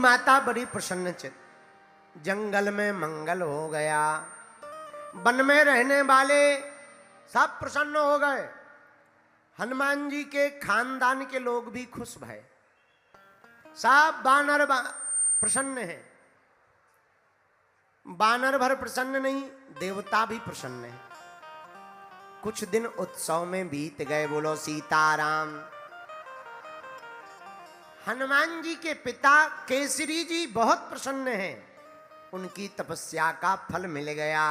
माता बड़ी प्रसन्नचित, जंगल में मंगल हो गया, वन में रहने वाले सब प्रसन्न हो गए, हनुमान जी के खानदान के लोग भी खुश भये, सब बानर प्रसन्न हैं। बानर भर प्रसन्न नहीं, देवता भी प्रसन्न है। कुछ दिन उत्सव में बीत गए, बोलो सीताराम। हनुमान जी के पिता केसरी जी बहुत प्रसन्न हैं, उनकी तपस्या का फल मिल गया।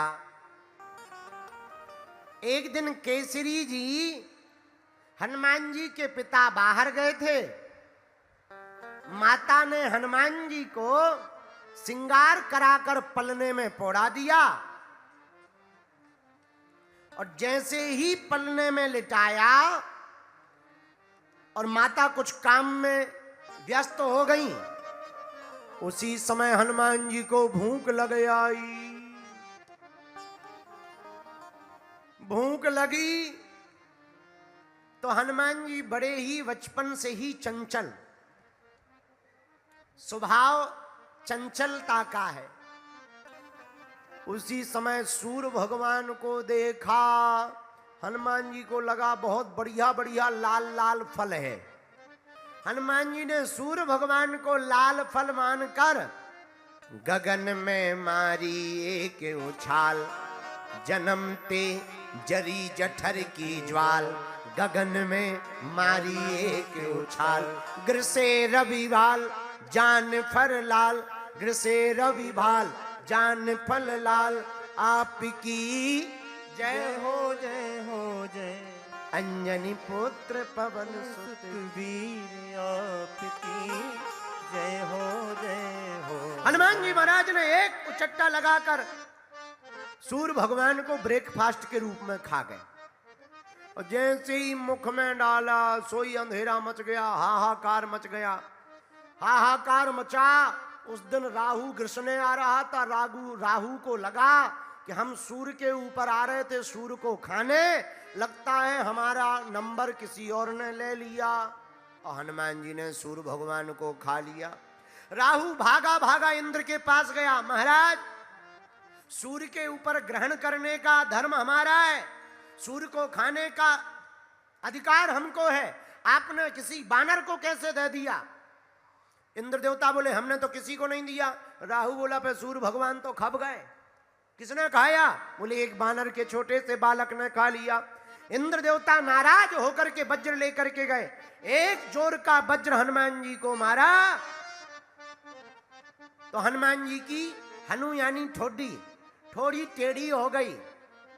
एक दिन केसरी जी हनुमान जी के पिता बाहर गए थे, माता ने हनुमान जी को श्रृंगार कराकर पलने में पौड़ा दिया और जैसे ही पलने में लिटाया और माता कुछ काम में व्यस्त हो गई, उसी समय हनुमान जी को भूख लग आई। भूख लगी तो हनुमान जी बड़े ही बचपन से ही चंचल, स्वभाव चंचलता का है। उसी समय सूर्य भगवान को देखा, हनुमान जी को लगा बहुत बढ़िया बढ़िया लाल लाल फल है। हनुमान जी ने सूर्य भगवान को लाल फल मानकर गगन में मारी एक उछाल, जन्मते जरी जठर की ज्वाल, गगन में मारी एक उछाल, गिरसे रविवाल जान फर लाल, गिरसे रविभाल जान फल लाल, आपकी जय हो जय हो जय, अंजनी पुत्र पवन सुत वीर, आपकी जय हो जय हो। हनुमान जी महाराज ने एक उचट्टा लगाकर सूर्य भगवान को ब्रेकफास्ट के रूप में खा गए और जैसे ही मुख में डाला सोई अंधेरा मच गया, हाहाकार मच गया। हाहाकार मचा। उस दिन राहु ग्रसने आ रहा था। राहु को लगा कि हम सूर्य के ऊपर आ रहे थे सूर्य को खाने, लगता है हमारा नंबर किसी और ने ले लिया और हनुमान जी ने सूर्य भगवान को खा लिया। राहु भागा भागा इंद्र के पास गया, महाराज सूर्य के ऊपर ग्रहण करने का धर्म हमारा है, सूर्य को खाने का अधिकार हमको है, आपने किसी बानर को कैसे दे दिया? इंद्र देवता बोले हमने तो किसी को नहीं दिया। राहु बोला पे सूर्य भगवान तो खप गए। किसने खाया? बोले एक बानर के छोटे से बालक ने खा लिया। इंद्र देवता नाराज होकर के वज्र लेकर के गए, एक जोर का वज्र हनुमान जी को मारा तो हनुमान जी की हनु यानी ठोडी थोड़ी टेढ़ी हो गई,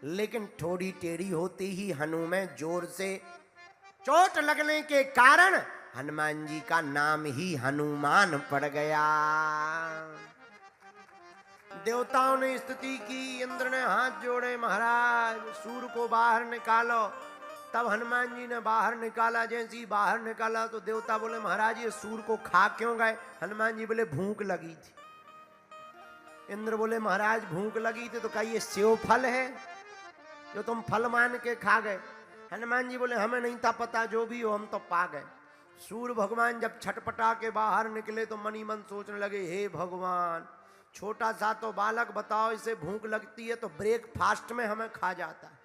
लेकिन थोड़ी टेढ़ी होते ही हनु में जोर से चोट लगने के कारण हनुमान जी का नाम ही हनुमान पड़ गया। देवताओं ने स्तुति की, इंद्र ने हाथ जोड़े, महाराज सूर्य को बाहर निकालो। तब हनुमान जी ने बाहर निकाला। जैसे ही बाहर निकाला तो देवता बोले महाराज ये सूर्य को खा क्यों गए? हनुमान जी बोले भूख लगी थी। इंद्र बोले महाराज भूख लगी थी तो क्या ये सेव फल है जो तुम फल मान के खा गए? हनुमान जी बोले हमें नहीं था पता, जो भी हो हम तो पा गए। सूर्य भगवान जब छटपटा के बाहर निकले तो मनी मन सोचने लगे, हे भगवान छोटा सा तो बालक, बताओ इसे भूख लगती है तो ब्रेकफास्ट में हमें खा जाता है।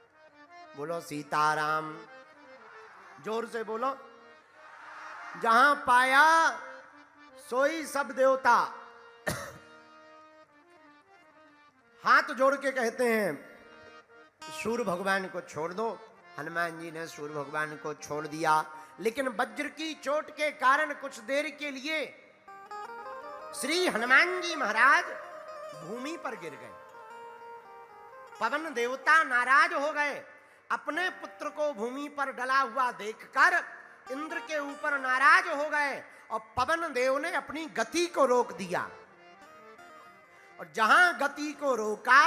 बोलो सीताराम, जोर से बोलो। जहां पाया सोई सब देवता हाथ जोड़ के कहते हैं सूर्य भगवान को छोड़ दो। हनुमान जी ने सूर्य भगवान को छोड़ दिया, लेकिन वज्र की चोट के कारण कुछ देर के लिए श्री हनुमान जी महाराज भूमि पर गिर गए। पवन देवता नाराज हो गए। अपने पुत्र को भूमि पर डला हुआ देखकर इंद्र के ऊपर नाराज हो गए और पवन देव ने अपनी गति को रोक दिया। और जहां गति को रोका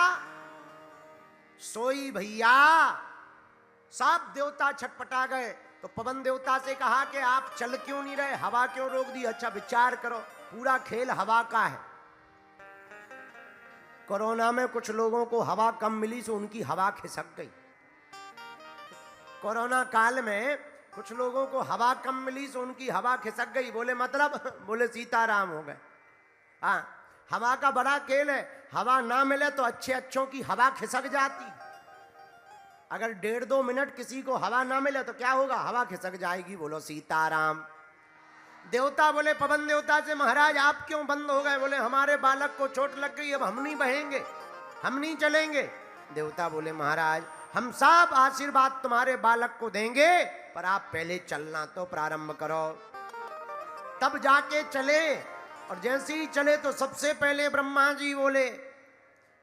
सोई भैया सब देवता छटपटा गए। तो पवन देवता से कहा कि आप चल क्यों नहीं रहे, हवा क्यों रोक दी? अच्छा विचार करो, पूरा खेल हवा का है। कोरोना में कुछ लोगों को हवा कम मिली तो उनकी हवा खिसक गई। कोरोना काल में कुछ लोगों को हवा कम मिली तो उनकी हवा खिसक गई। बोले मतलब? बोले सीताराम हो गए। हाँ, हवा का बड़ा खेल है। हवा ना मिले तो अच्छे अच्छों की हवा खिसक जाती। अगर 1.5-2 मिनट किसी को हवा ना मिले तो क्या होगा? हवा खिसक जाएगी। बोलो सीताराम। देवता बोले पवन देवता से, महाराज आप क्यों बंद हो गए? बोले हमारे बालक को चोट लग गई, अब हम नहीं बहेंगे, हम नहीं चलेंगे। देवता बोले महाराज हम सब आशीर्वाद तुम्हारे बालक को देंगे, पर आप पहले चलना तो प्रारंभ करो। तब जाके चले, और जैसे ही चले तो सबसे पहले ब्रह्मा जी बोले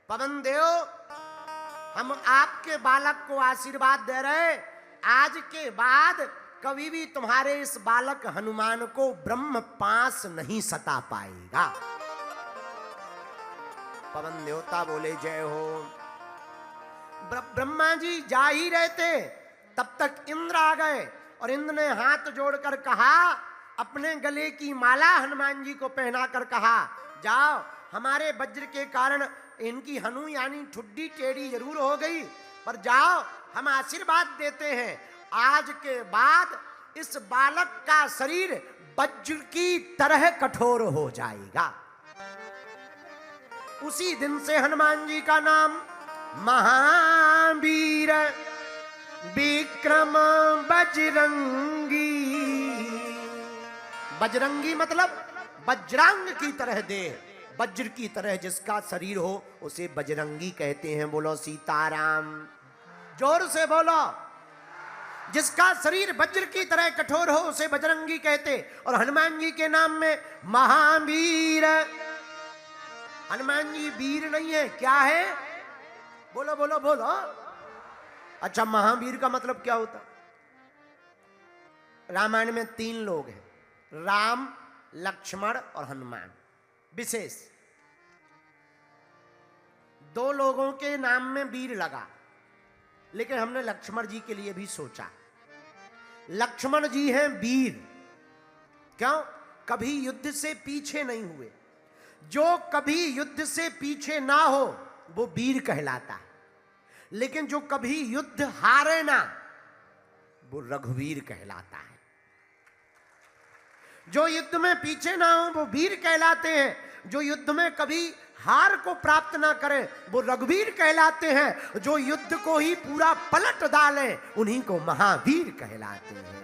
पवन देव हम आपके बालक को आशीर्वाद दे रहे, आज के बाद कभी भी तुम्हारे इस बालक हनुमान को ब्रह्म पास नहीं सता पाएगा। पवन देवता बोले जय हो। ब्रह्मा जी जा ही रहे थे, तब तक इंद्र आ गए, और इंद्र ने हाथ जोड़कर कहा, अपने गले की माला हनुमान जी को पहनाकर कहा, जाओ हमारे वज्र के कारण इनकी हनु यानी ठुड्डी टेढ़ी जरूर हो गई, पर जाओ हम आशीर्वाद देते हैं, आज के बाद इस बालक का शरीर वज्र की तरह कठोर हो जाएगा। उसी दिन से हनुमान जी का नाम महावीर विक्रम बजरंगी। बजरंगी मतलब वज्रांग की तरह देह, वज्र की तरह जिसका शरीर हो उसे बजरंगी कहते हैं। बोलो सीताराम। जोर से बोलो। जिसका शरीर वज्र की तरह कठोर हो उसे बजरंगी कहते। और हनुमान जी के नाम में महावीर। हनुमान जी वीर नहीं है, क्या है? बोलो बोलो बोलो। अच्छा, महावीर का मतलब क्या होता? रामायण में 3 लोग हैं, राम, लक्ष्मण और हनुमान। विशेष 2 लोगों के नाम में वीर लगा, लेकिन हमने लक्ष्मण जी के लिए भी सोचा। लक्ष्मण जी हैं वीर, क्यों? कभी युद्ध से पीछे नहीं हुए। जो कभी युद्ध से पीछे ना हो वो वीर कहलाता है, लेकिन जो कभी युद्ध हारे ना वो रघुवीर कहलाता है। जो युद्ध में पीछे ना हो वो वीर कहलाते हैं। जो युद्ध में कभी हार को प्राप्त ना करें वो रघुवीर कहलाते हैं। जो युद्ध को ही पूरा पलट डालें उन्हीं को महावीर कहलाते हैं।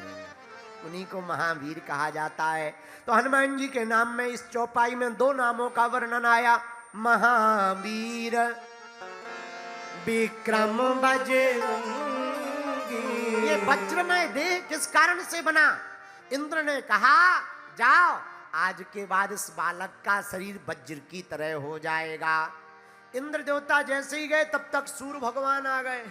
उन्हीं को महावीर कहा जाता है। तो हनुमान जी के नाम में इस चौपाई में 2 नामों का वर्णन आया, महावीर विक्रम बजरंगी। ये वज्रमय देह किस कारण से बना? इंद्र ने कहा जाओ आज के बाद इस बालक का शरीर वज्र की तरह हो जाएगा। इंद्र देवता जैसे ही गए तब तक सूर्य भगवान आ गए।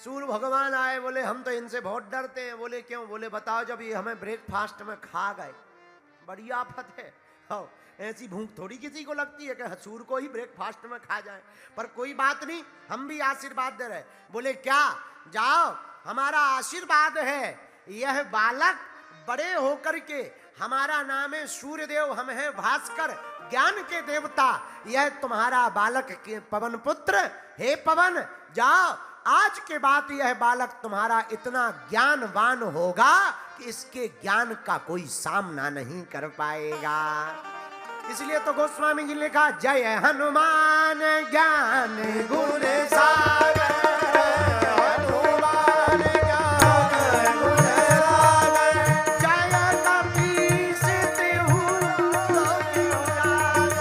सूर्य भगवान आए, बोले हम तो इनसे बहुत डरते हैं। बोले क्यों? बोले बताओ, जब ये हमें ब्रेकफास्ट में खा गए, बड़ी आफत है। हो, ऐसी भूख थोड़ी किसी को लगती है कि सूर्य को ही ब्रेकफास्ट में खा जाए। पर कोई बात नहीं, हम भी आशीर्वाद दे रहे। बोले क्या? जाओ हमारा आशीर्वाद है, यह बालक बड़े होकर के, हमारा नाम है सूर्यदेव, हम हैं भास्कर, ज्ञान के देवता, यह तुम्हारा बालक के पवन पुत्र। हे पवन, जाओ आज के बाद यह बालक तुम्हारा इतना ज्ञानवान होगा कि इसके ज्ञान का कोई सामना नहीं कर पाएगा। इसलिए तो गोस्वामी जी ने लिखा, जय हनुमान ज्ञान गुण सागर, हनुमान ज्ञान गुण सागर, जय कपीस तिहु लोक उजागर,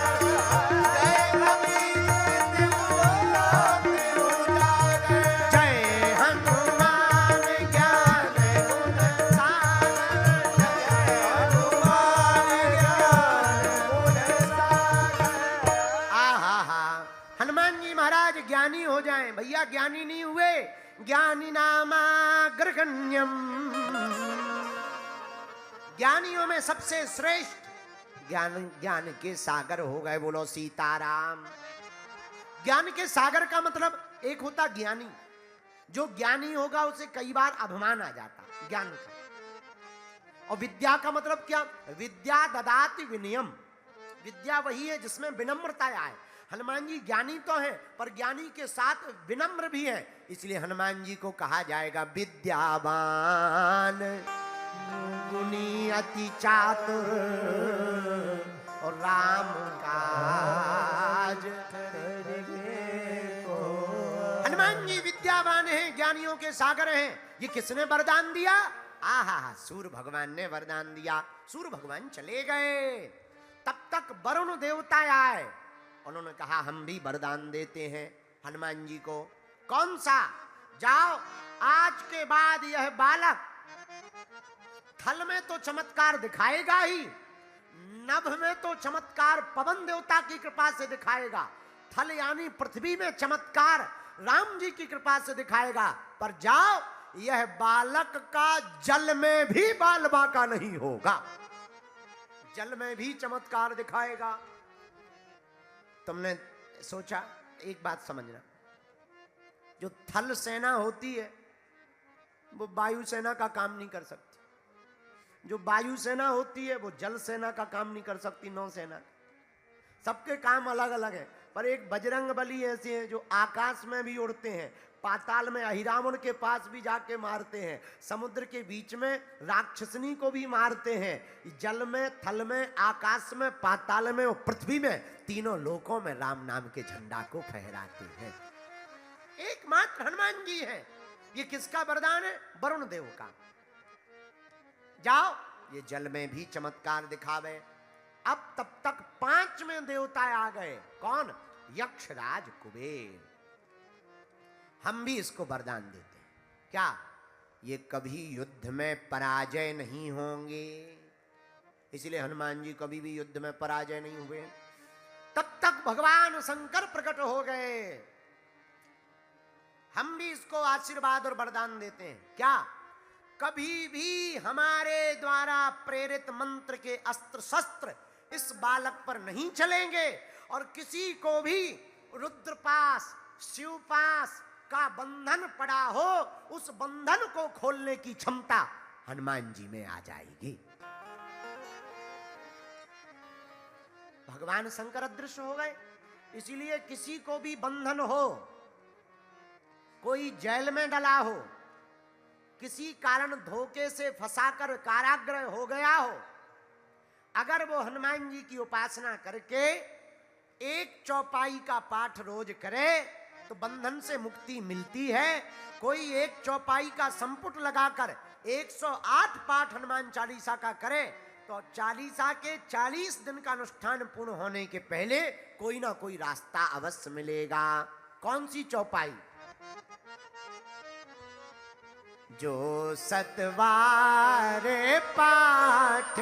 जय कपीस तिहु लोक उजागर, जय हनुमान ज्ञान गुण सागर, जय हनुमान ज्ञान गुण सागर। आहा, हनुमान जी महाराज ज्ञानी हो जाएं। भैया ज्ञानी नहीं हुए, ज्ञानी नामाग्रगण्यम, ज्ञानियों में सबसे श्रेष्ठ ज्ञान के सागर हो गए। बोलो सीताराम। ज्ञान के सागर का मतलब एक होता ज्ञानी। जो ज्ञानी होगा उसे कई बार अभिमान आ जाता ज्ञान का। और विद्या का मतलब क्या? विद्या ददाति विनयम। विद्या वही है जिसमें विनम्रता आए। हनुमान जी ज्ञानी तो हैं, पर ज्ञानी के साथ विनम्र भी हैं। इसलिए हनुमान जी को कहा जाएगा विद्यावान गुणी अति चातुर और राम काज हनुमान जी विद्यावान हैं, ज्ञानियों के सागर हैं। ये किसने वरदान दिया? आहा, सूर्य भगवान ने वरदान दिया। सूर्य भगवान चले गए, तब तक वरुण देवता आए। उन्होंने कहा हम भी वरदान देते हैं हनुमान जी को। कौन सा? जाओ, आज के बाद यह बालक थल में तो चमत्कार दिखाएगा ही, नभ में तो चमत्कार पवन देवता की कृपा से दिखाएगा। थल यानी पृथ्वी में चमत्कार राम जी की कृपा से दिखाएगा। पर जाओ, यह बालक का जल में भी बाल बांका नहीं होगा, जल में भी चमत्कार दिखाएगा। तुमने सोचा, एक बात समझना, जो थल सेना होती है वो वायु सेना का काम नहीं कर सकती। जो वायु सेना होती है वो जल सेना का काम नहीं कर सकती, नौसेना। सबके काम अलग अलग है। पर एक बजरंग बली ऐसे हैं जो आकाश में भी उड़ते हैं, पाताल में अहिरावण के पास भी जाके मारते हैं, समुद्र के बीच में राक्षसनी को भी मारते हैं, जल में, थल में, आकाश में, पाताल में और पृथ्वी में, तीनों लोकों में राम नाम के झंडा को फहराते हैं। एकमात्र हनुमान जी हैं। ये किसका वरदान है? वरुण देव का। जाओ, ये जल में भी चमत्कार दिखावे। अब तब तक 5वें देवता आ गए। कौन? यक्षराज कुबेर। हम भी इसको वरदान देते हैं। क्या? ये कभी युद्ध में पराजय नहीं होंगे, इसलिए हनुमान जी कभी भी युद्ध में पराजय नहीं हुए। तब तक भगवान शंकर प्रकट हो गए। हम भी इसको आशीर्वाद और वरदान देते हैं। क्या? कभी भी हमारे द्वारा प्रेरित मंत्र के अस्त्र शस्त्र इस बालक पर नहीं चलेंगे, और किसी को भी रुद्रपास, शिवपास का बंधन पड़ा हो, उस बंधन को खोलने की क्षमता हनुमान जी में आ जाएगी। भगवान शंकर अदृश्य हो गए, इसीलिए किसी को भी बंधन हो, कोई जेल में डला हो, किसी कारण धोखे से फंसाकर कारागृह हो गया हो, अगर वो हनुमान जी की उपासना करके एक चौपाई का पाठ रोज करे तो बंधन से मुक्ति मिलती है। कोई एक चौपाई का संपुट लगाकर 108 पाठ हनुमान चालीसा का करे तो चालीसा के 40 दिन का अनुष्ठान पूर्ण होने के पहले कोई ना कोई रास्ता अवश्य मिलेगा। कौन सी चौपाई? जो सतवारे पाठ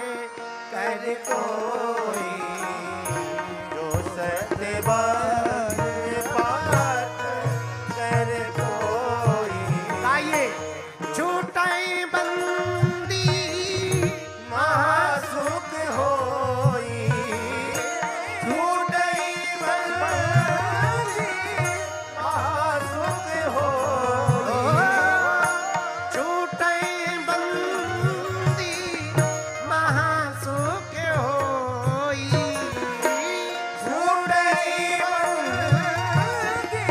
कर कोई, जो सतवारे पाठ कर कोई, गाइए। छूटाई बंदी महासुख होई, छूटाई बंदी महासुख होई, छूटाई बंदी महासुख होई, छूटाई बंदी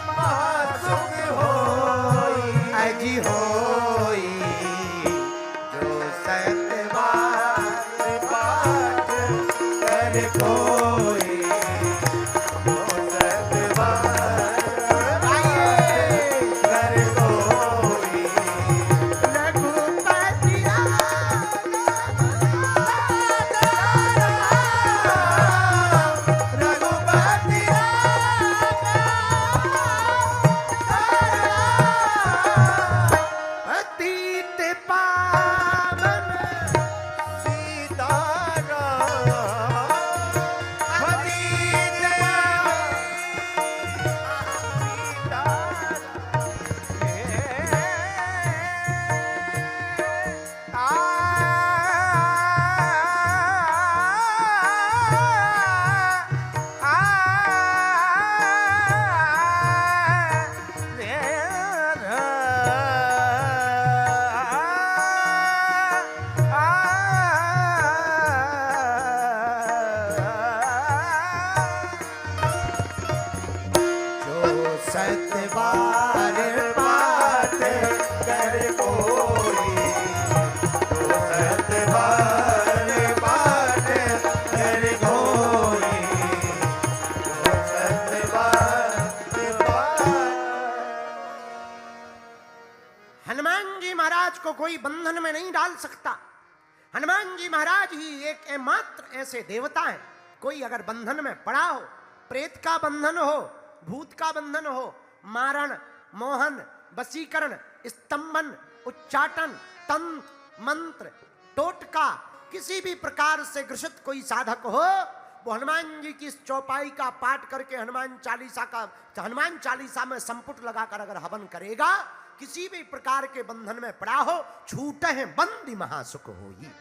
महासुख होई, अजी होई। जो सतवार पाठ कर कोई, जो सतवार कर कोई, रघुपति रघुपति अतीत पावन सीताराम को कोई बंधन में नहीं डाल सकता। हनुमान जी महाराज ही एक एकमात्र ऐसे देवता हैं, कोई अगर बंधन में पड़ा हो, प्रेत का बंधन हो, भूत का बंधन हो, मारण, मोहन, वशीकरण, स्तंभन, उच्चाटन, तंत्र, मंत्र, टोटका, किसी भी प्रकार से ग्रसित कोई साधक हो, वो हनुमान जी की इस चौपाई का पाठ करके हनुमान चालीसा में संपुट लगाकर अगर हवन करेगा, किसी भी प्रकार के बंधन में पड़ा हो, छूटे हैं बंदी महासुख हो ही,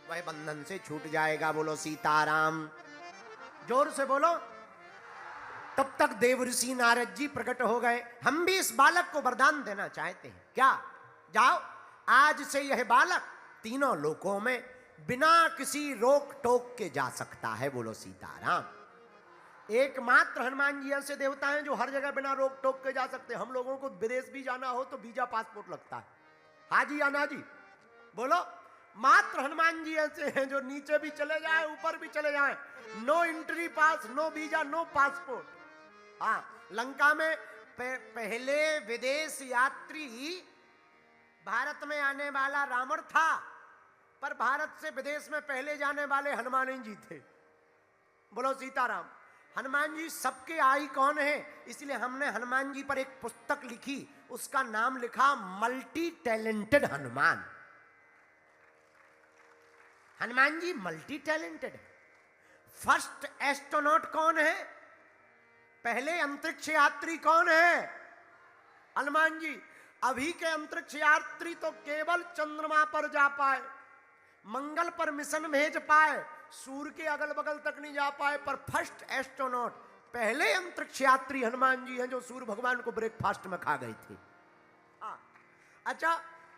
वह बंधन से छूट जाएगा। बोलो सीताराम, जोर से बोलो। तब तक देव ऋषि नारद जी प्रकट हो गए। हम भी इस बालक को वरदान देना चाहते हैं, क्या? जाओ, आज से यह बालक तीनों लोकों में बिना किसी रोक टोक के जा सकता है। बोलो सीताराम। एकमात्र हनुमान जी ऐसे देवता हैं जो हर जगह बिना रोक टोक के जा सकते हैं। हम लोगों को विदेश भी जाना हो तो वीजा पासपोर्ट लगता है, हाँ जी या ना जी? बोलो। मात्र हनुमान जी ऐसे हैं जो नीचे भी चले जाए, ऊपर भी चले जाए, no entry pass, no visa, no passport. हाँ, लंका में पहले विदेश यात्री भारत में आने वाला रावण था, पर भारत से विदेश में पहले जाने वाले हनुमान जी थे। बोलो सीताराम। हनुमान जी सबके आइकॉन है, इसलिए हमने हनुमान जी पर एक पुस्तक लिखी, उसका नाम लिखा multi talented Hanuman. Hanuman ji multi talented है। फर्स्ट एस्ट्रोनॉट कौन है? पहले अंतरिक्ष यात्री कौन है? हनुमान जी। अभी के अंतरिक्ष यात्री तो केवल चंद्रमा पर जा पाए, मंगल पर मिशन भेज पाए, सूर्य के अगल बगल तक नहीं जा पाए, पर फर्स्ट एस्ट्रोनॉट, पहले अंतरिक्ष यात्री हनुमान जी हैं जो सूर्य भगवान को ब्रेकफास्ट में खा गए थे। अच्छा,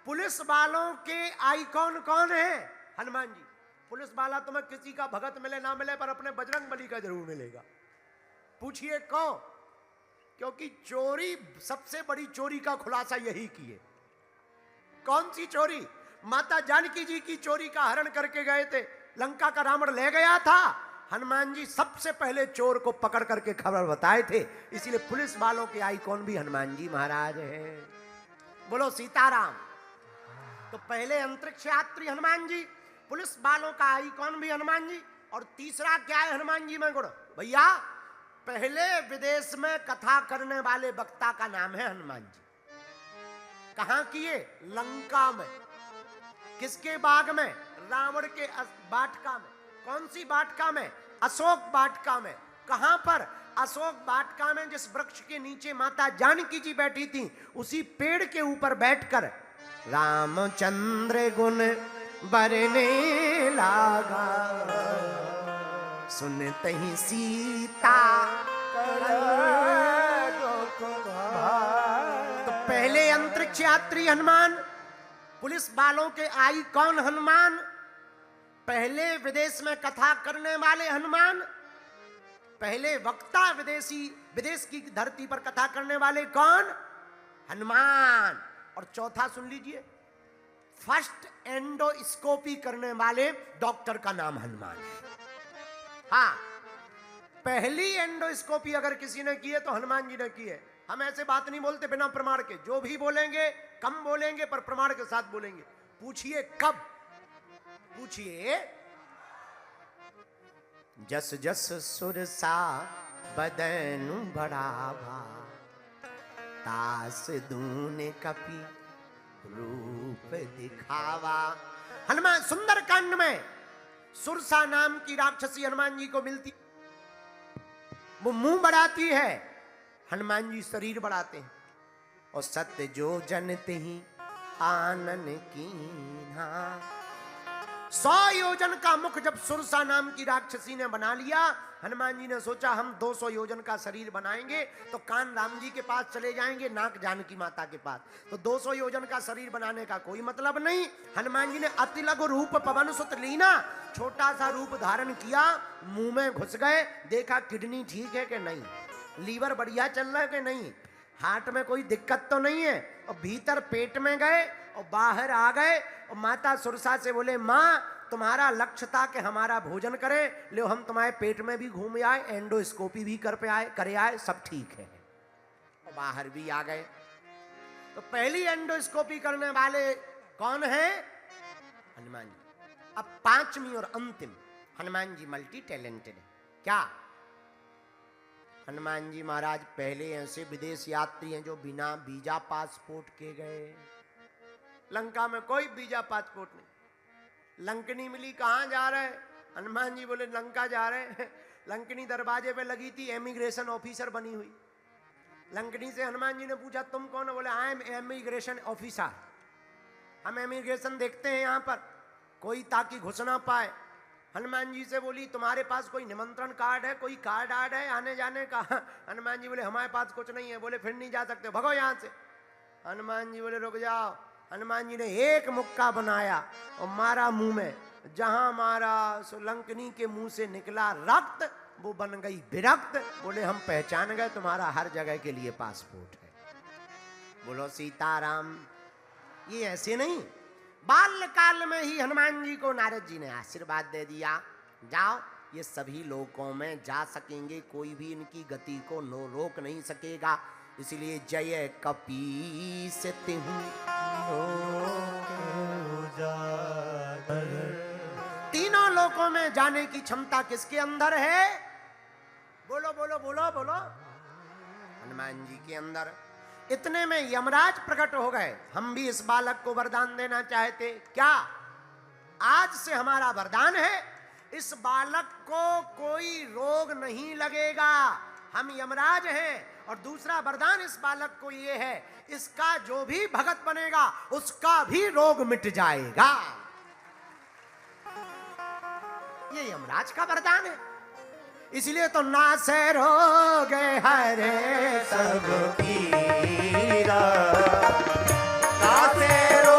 पुलिस वालों के आइकॉन कौन है? हनुमान जी। पुलिस वाला तुम्हें किसी का भगत मिले ना मिले, पर अपने बजरंग बली का जरूर मिलेगा। पूछिए क्यों? क्योंकि चोरी, सबसे बड़ी चोरी का खुलासा यही किए। कौन सी चोरी? माता जानकी जी की चोरी का हरण करके गए थे, लंका का रावण ले गया था, हनुमान जी सबसे पहले चोर को पकड़ करके खबर बताए थे, इसीलिए पुलिस वालों के आइकॉन भी हनुमान जी महाराज है। बोलो सीताराम। तो पहले अंतरिक्ष यात्री हनुमान जी, पुलिस वालों का आइकॉन भी हनुमान जी, और तीसरा क्या है हनुमान जी में गुण? भैया, पहले विदेश में कथा करने वाले वक्ता का नाम है हनुमान जी। कहां किए? लंका में। किसके बाग में? रावण के वाटिका में। कौन सी वाटिका में? अशोक वाटिका में। कहां पर? अशोक वाटिका में, जिस वृक्ष के नीचे माता जानकी जी बैठी थी, उसी पेड़ के ऊपर बैठकर रामचंद्र गुण बरने लागा, सुनते ही सीता तो पहले अंतरिक्ष यात्री हनुमान, पुलिस वालों के आइकॉन हनुमान, पहले विदेश में कथा करने वाले हनुमान, पहले वक्ता विदेश की धरती पर कथा करने वाले कौन? हनुमान। और चौथा सुन लीजिए, फर्स्ट एंडोस्कोपी करने वाले डॉक्टर का नाम हनुमान है। हाँ, पहली एंडोस्कोपी अगर किसी ने की है तो हनुमान जी ने की है। हम ऐसे बात नहीं बोलते बिना प्रमाण के, जो भी बोलेंगे कम बोलेंगे पर प्रमाण के साथ बोलेंगे। पूछिए कब? पूछिए। जस जस सुरसा बदनु बढ़ावा, तास दूने कपि रूप दिखावा। हनुमान सुंदरकांड में सुरसा नाम की राक्षसी हनुमान जी को मिलती, वो मुंह बढ़ाती है, हनुमान जी शरीर बढ़ाते हैं। और सत्य जो जनते ही आनन कीन्हा, 100 योजन का मुख जब सुरसा नाम की राक्षसी ने बना लिया, हनुमान जी ने सोचा हम 200 योजन का शरीर बनाएंगे तो कान राम जी के पास चले जाएंगे, नाक जानकी माता के पास। तो 200 योजन का शरीर बनाने का कोई मतलब नहीं। हनुमान जी ने अति लघु रूप पवन सुत लीना, छोटा सा रूप धारण किया, मुंह में घुस गए, देखा किडनी ठीक है कि नहीं, लीवर बढ़िया चल रहा है कि नहीं, हार्ट में कोई दिक्कत तो नहीं है, और भीतर पेट में गए और बाहर आ गए, और माता सुरसा से बोले, माँ तुम्हारा लक्ष्य था कि हमारा भोजन करें, ले हम तुम्हारे पेट में भी घूम आए, एंडोस्कोपी भी करे आए, सब ठीक है, और बाहर भी आ गए। तो पहली एंडोस्कोपी करने वाले कौन है? हनुमान जी। अब पांचवी और अंतिम, हनुमान जी मल्टी टैलेंटेड है। क्या? हनुमान जी महाराज पहले ऐसे विदेश यात्री हैं जो बिना वीजा पासपोर्ट के गए। लंका में कोई वीजा पासपोर्ट नहीं। लंकनी मिली, कहां जा रहे? हनुमान जी बोले लंका जा रहे हैं। लंकनी दरवाजे पे लगी थी, इमिग्रेशन ऑफिसर बनी हुई। लंकनी से हनुमान जी ने पूछा तुम कौन हो? बोले आई एम इमिग्रेशन ऑफिसर। हम इमिग्रेशन देखते हैं यहाँ पर, कोई ताकि घुस ना पाए। हनुमान जी से बोली तुम्हारे पास कोई निमंत्रण कार्ड है, कोई कार्ड आर्ड है आने जाने का? हनुमान जी बोले हमारे पास कुछ नहीं है। बोले फिर नहीं जा सकते, भगो यहाँ से। हनुमान जी बोले रुक जाओ। हनुमान जी ने एक मुक्का बनाया और मारा मुंह में। जहां मारा सो लंकनी के मुंह से निकला रक्त, वो बन गई विरक्त। बोले हम पहचान गए, तुम्हारा हर जगह के लिए पासपोर्ट है। बोलो सीताराम। ये ऐसे नहीं, बाल्यकाल में ही हनुमान जी को नारद जी ने आशीर्वाद दे दिया, जाओ ये सभी लोकों में जा सकेंगे, कोई भी इनकी गति को रोक नहीं सकेगा। इसलिए जय कपीस तिहु तीनों लोकों में जाने की क्षमता किसके अंदर है? बोलो बोलो बोलो बोलो। हनुमान जी के अंदर। इतने में यमराज प्रकट हो गए। हम भी इस बालक को वरदान देना चाहते। क्या? आज से हमारा वरदान है, इस बालक को कोई रोग नहीं लगेगा। हम यमराज हैं। और दूसरा वरदान इस बालक को ये है, इसका जो भी भगत बनेगा उसका भी रोग मिट जाएगा। ये यमराज का वरदान है। इसलिए तो नासे रोग हरे सब पीरा, नासे रोग